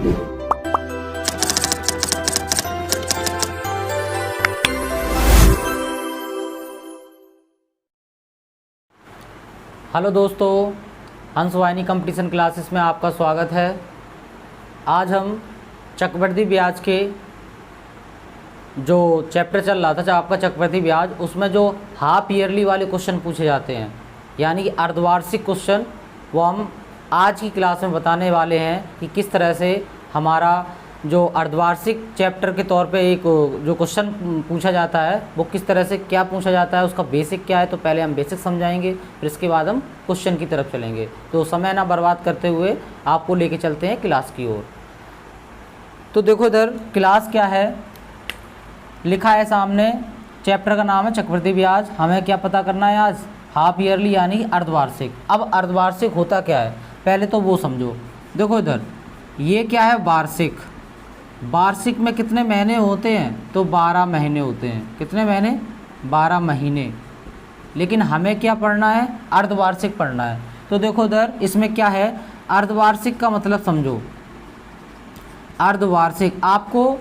Hello दोस्तों, हंसवाहिनी competition classes में आपका स्वागत है। आज हम चक्रवृद्धि ब्याज के जो चैप्टर चल रहा था आपका चक्रवृद्धि ब्याज, उसमें जो हाफ ईयरली वाले क्वेश्चन पूछे जाते हैं यानी कि अर्धवार्षिक क्वेश्चन, वो हम आज की क्लास में बताने वाले हैं कि किस तरह से हमारा जो अर्धवार्षिक चैप्टर के तौर पे एक जो क्वेश्चन पूछा जाता है वो किस तरह से क्या पूछा जाता है, उसका बेसिक क्या है। तो पहले हम बेसिक समझाएंगे, फिर इसके बाद हम क्वेश्चन की तरफ चलेंगे। तो समय ना बर्बाद करते हुए आपको लेके चलते हैं क्लास की ओर। तो देखो इधर क्लास क्या है, लिखा है सामने, चैप्टर का नाम है चक्रवृद्धि ब्याज। हमें क्या पता करना है आज, हाफ ईयरली यानी अर्धवार्षिक। अब अर्धवार्षिक होता क्या है पहले तो वो समझो। देखो इधर ये क्या है, वार्षिक। वार्षिक में कितने महीने होते हैं, तो 12 महीने होते हैं। कितने महीने, 12 महीने। लेकिन हमें क्या पढ़ना है, अर्धवार्षिक पढ़ना है। तो देखो इधर इसमें क्या है, अर्धवार्षिक का मतलब समझो। अर्धवार्षिक आपको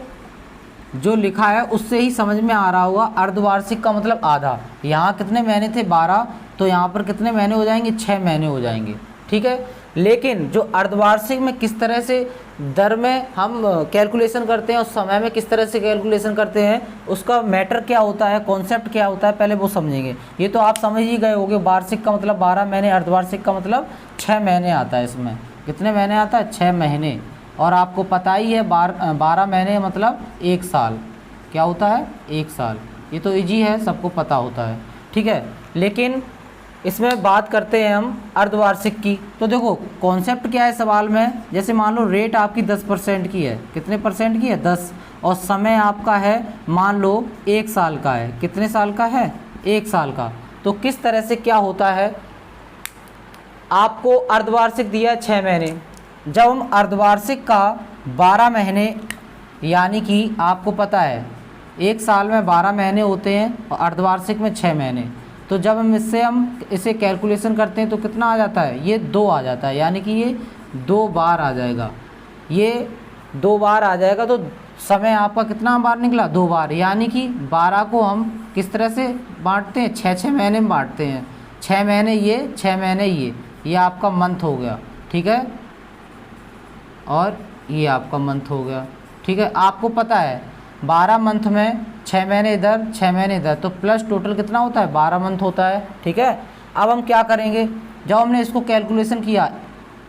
जो लिखा है उससे ही समझ में आ रहा होगा। अर्धवार्षिक का मतलब आधा। यहाँ कितने महीने थे, 12, तो यहाँ पर कितने महीने हो जाएंगे, 6 महीने हो जाएंगे। ठीक है। लेकिन जो अर्धवार्षिक में किस तरह से दर में हम कैलकुलेशन करते हैं और समय में किस तरह से कैलकुलेशन करते हैं, उसका मैटर क्या होता है, कॉन्सेप्ट क्या होता है, पहले वो समझेंगे। ये तो आप समझ ही गए होंगे, वार्षिक का मतलब 12 महीने, अर्धवार्षिक का मतलब 6 महीने आता है। इसमें कितने महीने आता है, 6 महीने। और आपको पता ही है 12 महीने मतलब 1 साल। क्या होता है, 1 साल। ये तो ईजी है, सबको पता होता है। ठीक है। लेकिन इसमें बात करते हैं हम अर्धवार्षिक की। तो देखो कॉन्सेप्ट क्या है सवाल में, जैसे मान लो रेट आपकी 10% की है। कितने परसेंट की है, 10। और समय आपका है मान लो 1 साल का है। कितने साल का है, 1 साल का। तो किस तरह से क्या होता है, आपको अर्धवार्षिक दिया है 6 महीने। जब हम अर्धवार्षिक का 12 महीने, यानी कि आपको पता है 1 साल में 12 महीने होते हैं और अर्धवार्षिक में 6 महीने। तो जब हम इसे कैलकुलेशन करते हैं तो कितना आ जाता है, ये 2 आ जाता है। यानी कि ये 2 बार आ जाएगा, ये 2 बार आ जाएगा। तो समय आपका कितना बार निकला, 2 बार। यानी कि 12 को हम किस तरह से बांटते हैं, 6-6 महीने में बांटते हैं। 6 महीने ये, 6 महीने ये आपका मंथ हो गया। ठीक है। और ये आपका मंथ हो गया। ठीक है। आपको पता है 12 मंथ में 6 महीने इधर, 6 महीने इधर, तो प्लस टोटल कितना होता है, 12 मंथ होता है। ठीक है। अब हम क्या करेंगे, जब हमने इसको कैलकुलेशन किया,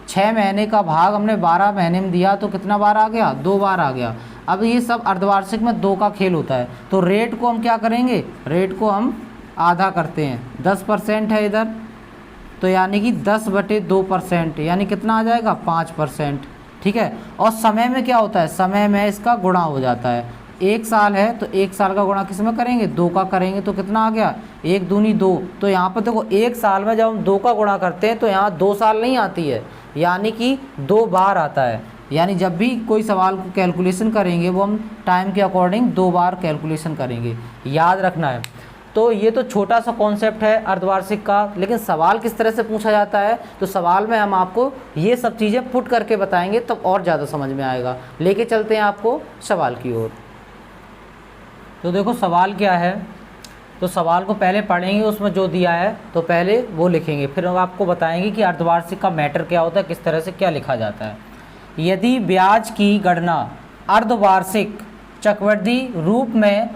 6 महीने का भाग हमने 12 महीने में दिया तो कितना बार आ गया, 2 बार आ गया। अब ये सब अर्धवार्षिक में 2 का खेल होता है। तो रेट को हम क्या करेंगे, रेट को हम आधा करते हैं। 10% है इधर, तो यानी कि 10/2%, यानी कितना आ जाएगा, 5%। ठीक है। और समय में क्या होता है, समय में इसका गुणा हो जाता है। 1 साल है तो 1 साल का गुणा किस में करेंगे, 2 का करेंगे। तो कितना आ गया, 1 दूनी 2। तो यहाँ पर देखो 1 साल में जब हम 2 का गुणा करते हैं तो यहाँ 2 साल नहीं आती है, यानी कि 2 बार आता है। यानी जब भी कोई सवाल को कैलकुलेशन करेंगे वो हम टाइम के अकॉर्डिंग 2 बार कैलकुलेशन करेंगे, याद रखना है। तो ये तो छोटा सा कॉन्सेप्ट है अर्धवार्षिक का। लेकिन सवाल किस तरह से पूछा जाता है, तो सवाल में हम आपको ये सब चीज़ें पुट करके बताएंगे, तब और ज़्यादा समझ में आएगा। लेके चलते हैं आपको सवाल की ओर। तो देखो सवाल क्या है, तो सवाल को पहले पढ़ेंगे, उसमें जो दिया है तो पहले वो लिखेंगे, फिर हम आपको बताएंगे कि अर्धवार्षिक का मैटर क्या होता है, किस तरह से क्या लिखा जाता है। यदि ब्याज की गणना अर्धवार्षिक चक्रवृद्धि रूप में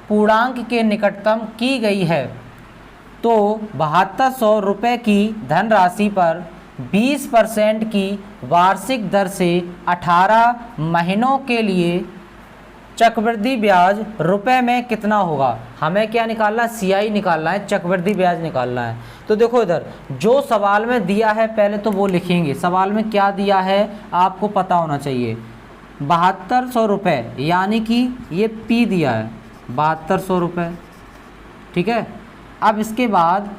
पूर्णांक के निकटतम की गई है तो 7200 रुपये की धनराशि पर 20% की वार्षिक दर से 18 महीनों के लिए चक्रवृद्धि ब्याज रुपए में कितना होगा। हमें क्या निकालना है, CI निकालना है, चक्रवृद्धि ब्याज निकालना है। तो देखो इधर जो सवाल में दिया है पहले तो वो लिखेंगे। सवाल में क्या दिया है आपको पता होना चाहिए, 7200 रुपये, यानी कि ये P दिया है 7200 रुपये। ठीक है। अब इसके बाद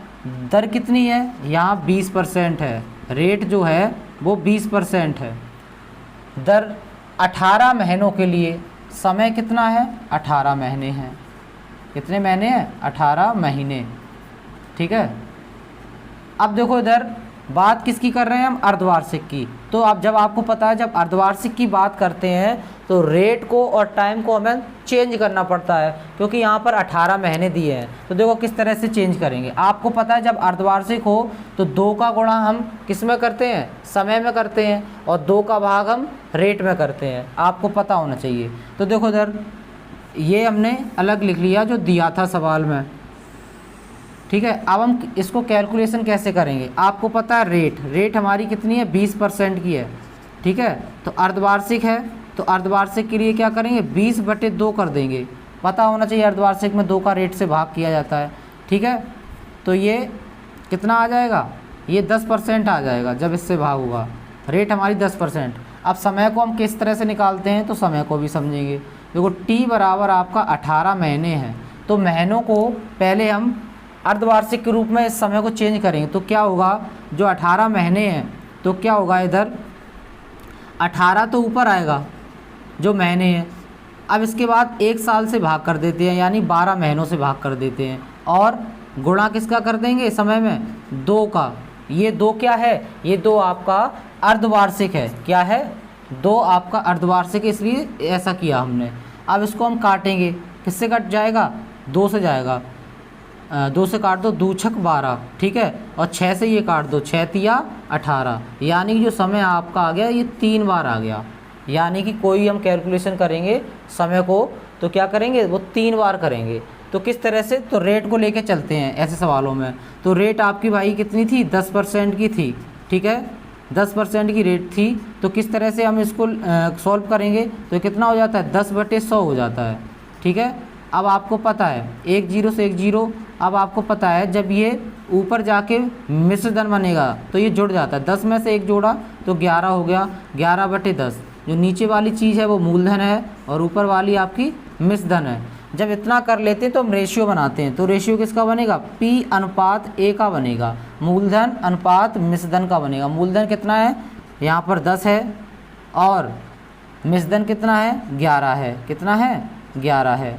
दर कितनी है, यहाँ 20% है, रेट जो है वो 20% है। दर 18 महीनों के लिए, समय कितना है, 18 महीने हैं। कितने महीने हैं, 18 महीने। ठीक है। अब देखो इधर बात किसकी कर रहे हैं हम? अर्धवार्षिक की। तो अब जब आपको पता है जब अर्धवार्षिक की बात करते हैं तो रेट को और टाइम को हमें चेंज करना पड़ता है, क्योंकि यहाँ पर 18 महीने दिए हैं। तो देखो किस तरह से चेंज करेंगे। आपको पता है जब अर्धवार्षिक हो तो 2 का गुणा हम किस में करते हैं? समय में करते हैं, और 2 का भाग हम रेट में करते हैं। आपको पता होना चाहिए। तो देखो इधर ये हमने अलग लिख लिया जो दिया था सवाल में, ठीक है। अब हम इसको कैलकुलेशन कैसे करेंगे? आपको पता है रेट हमारी कितनी है? 20% की है, ठीक है। तो अर्धवार्षिक है, तो अर्धवार्षिक के लिए क्या करेंगे? 20/2 कर देंगे। पता होना चाहिए अर्धवार्षिक में 2 का रेट से भाग किया जाता है, ठीक है। तो ये कितना आ जाएगा? ये 10% आ जाएगा जब इससे भाग होगा। रेट हमारी 10%। अब समय को हम किस तरह से निकालते हैं तो समय को भी समझेंगे। देखो t बराबर आपका 18 महीने हैं, तो महीनों को पहले हम अर्धवार्षिक के रूप में इस समय को चेंज करेंगे। तो क्या होगा? जो 18 महीने हैं तो क्या होगा? इधर 18 तो ऊपर आएगा जो महीने हैं। अब इसके बाद 1 साल से भाग कर देते हैं, यानी 12 महीनों से भाग कर देते हैं, और गुणा किसका कर देंगे समय में? 2 का। ये 2 क्या है? ये 2 आपका अर्धवार्षिक है। क्या है? 2 आपका अर्धवार्षिक, इसलिए ऐसा किया हमने। अब इसको हम काटेंगे, किससे कट जाएगा? 2 से जाएगा। 2 से काट दो, 2 छक 12, ठीक है। और 6 से ये काट दो, 6 तिया 18, यानी कि जो समय आपका आ गया ये 3 बार आ गया। यानी कि कोई हम कैलकुलेशन करेंगे समय को तो क्या करेंगे? वो 3 बार करेंगे। तो किस तरह से? तो रेट को लेके चलते हैं ऐसे सवालों में। तो रेट आपकी भाई कितनी थी? 10% की थी, ठीक है। 10% की रेट थी। तो किस तरह से हम इसको सॉल्व करेंगे? तो कितना हो जाता है? 10/100 हो जाता है, ठीक है। अब आपको पता है 1 0 से 1 0। अब आपको पता है जब ये ऊपर जाके मिश्र धन बनेगा तो ये जुड़ जाता है। 10 में से 1 जोड़ा तो 11 हो गया। 11/10। जो नीचे वाली चीज़ है वो मूलधन है और ऊपर वाली आपकी मिश्र धन है। जब इतना कर लेते हैं तो हम रेशियो बनाते हैं। तो रेशियो किसका बनेगा? P/A का बनेगा। मूलधन अनुपात मिश्र धन का बनेगा। मूलधन कितना है? यहाँ पर 10 है, और मिश्र धन कितना है? 11 है। कितना है? 11 है।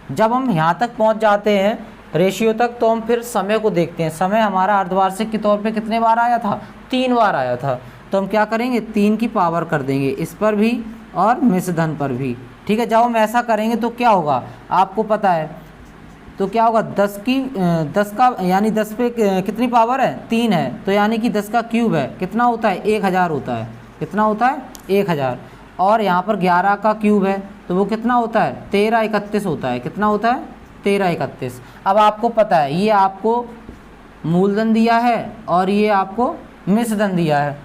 जब हम यहाँ तक पहुँच जाते हैं रेशियो तक, तो हम फिर समय को देखते हैं। समय हमारा अर्धवार्षिक के तौर पे कितने बार आया था? 3 बार आया था। तो हम क्या करेंगे? 3 की पावर कर देंगे इस पर भी और मिश्र धन पर भी, ठीक है। जब हम ऐसा करेंगे तो क्या होगा? आपको पता है तो क्या होगा? 10 का यानी 10 पे कितनी पावर है? 3 है। तो यानी कि 10 का क्यूब है। कितना होता है? 1000 होता है। कितना होता है? 1000। और यहाँ पर 11 का क्यूब है तो वो कितना होता है? 1331 होता है। कितना होता है? 1331। अब आपको पता है ये आपको मूलधन दिया है और ये आपको मिश्र धन दिया है।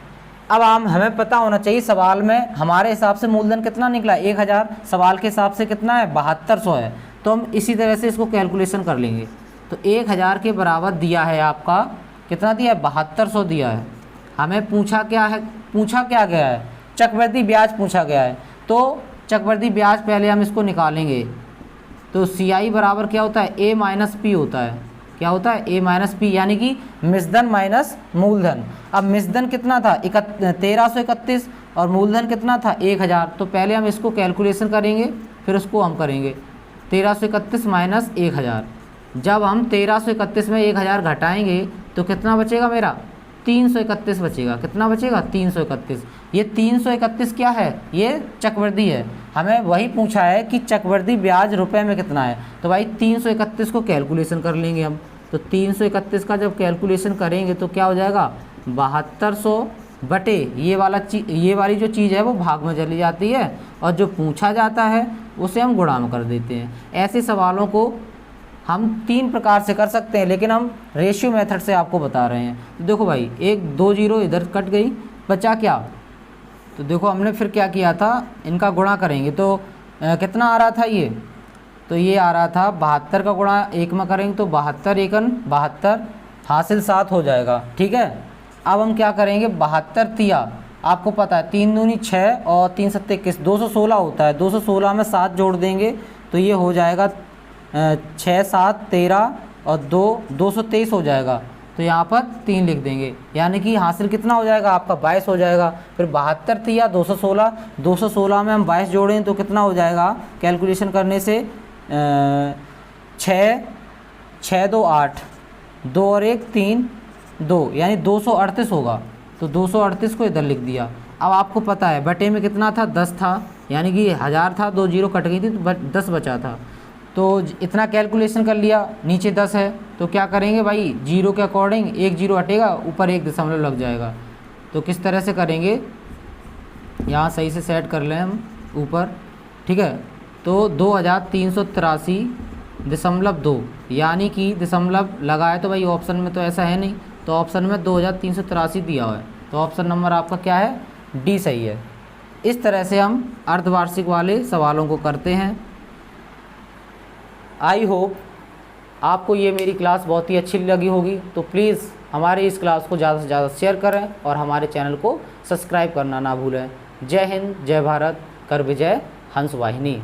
अब हमें पता होना चाहिए सवाल में हमारे हिसाब से मूलधन कितना निकला? 1000। सवाल के हिसाब से कितना है? 7200 है। तो हम इसी तरह से इसको कैलकुलेशन कर लेंगे। तो 1000 के बराबर दिया है आपका, कितना दिया है? 7200 दिया है। हमें पूछा क्या है? पूछा क्या गया है? चक्रवृद्धि ब्याज पूछा गया है। तो चक्रवृद्धि ब्याज पहले हम इसको निकालेंगे। तो CI बराबर क्या होता है? A-P होता है। क्या होता है? A-P, यानी कि मिश्र धन माइनस मूलधन। अब मिश्र धन कितना था? 1331, और मूलधन कितना था? 1000। तो पहले हम इसको कैलकुलेशन करेंगे, फिर उसको हम करेंगे। 1331 माइनस 1000। जब हम 1331 में 1000 घटाएंगे तो कितना बचेगा मेरा? 331 बचेगा। कितना बचेगा? 331। ये 331 क्या है? ये चक्रवृद्धि है। हमें वही पूछा है कि चक्रवृद्धि ब्याज रुपए में कितना है। तो भाई 331 को कैलकुलेशन कर लेंगे हम। तो 331 का जब कैलकुलेशन करेंगे तो क्या हो जाएगा? 7200 बटे ये वाली जो चीज़ है वो भाग में चली जाती है, और जो पूछा जाता है उसे हम गुणा में कर देते हैं। ऐसे सवालों को हम 3 प्रकार से कर सकते हैं, लेकिन हम रेशियो मेथड से आपको बता रहे हैं। तो देखो भाई 1 2 0 इधर कट गई, बचा क्या? तो देखो हमने फिर क्या किया था? इनका गुणा करेंगे तो कितना आ रहा था ये? तो ये आ रहा था 72 का गुणा 1 में करेंगे तो 72 एकन 72 हासिल 7 हो जाएगा, ठीक है। अब हम क्या करेंगे? 72 तिया, आपको पता है 3 दूनी 6 और 3 सत्ते 21, 216 होता है। 216 में 7 जोड़ देंगे तो ये हो जाएगा 6 7 13 और 223 हो जाएगा। तो यहाँ पर 3 लिख देंगे, यानी कि हासिल कितना हो जाएगा आपका? 22 हो जाएगा। फिर 72 तिया 216, 216 में हम 22 जोड़ें तो कितना हो जाएगा? कैलकुलेशन करने से 6 6 2 8, 2 और 1 3, 2 यानी 238 होगा, तो 238 को इधर लिख दिया। अब आपको पता है बटे में कितना था, 10 था, यानी कि 1000 था, 2 जीरो कट गई थी तो 10 बचा था। तो इतना कैलकुलेशन कर लिया, नीचे 10 है तो क्या करेंगे भाई, जीरो के अकॉर्डिंग एक जीरो हटेगा, ऊपर एक दशमलव लग जाएगा। तो किस तरह से करेंगे, यहाँ सही से सेट कर लें हम ऊपर, ठीक है। तो 2383.2 यानी कि दशमलव लगाए तो भाई ऑप्शन में तो ऐसा है नहीं, तो ऑप्शन में 2383 दिया हुआ है, तो ऑप्शन नंबर आपका क्या है, डी सही है। इस तरह से हम अर्धवार्षिक वाले सवालों को करते हैं। आई होप आपको ये मेरी क्लास बहुत ही अच्छी लगी होगी, तो प्लीज़ हमारे इस क्लास को ज़्यादा से ज़्यादा शेयर करें और हमारे चैनल को सब्सक्राइब करना ना भूलें। जय हिंद, जय भारत, कर विजय हंस वाहिनी।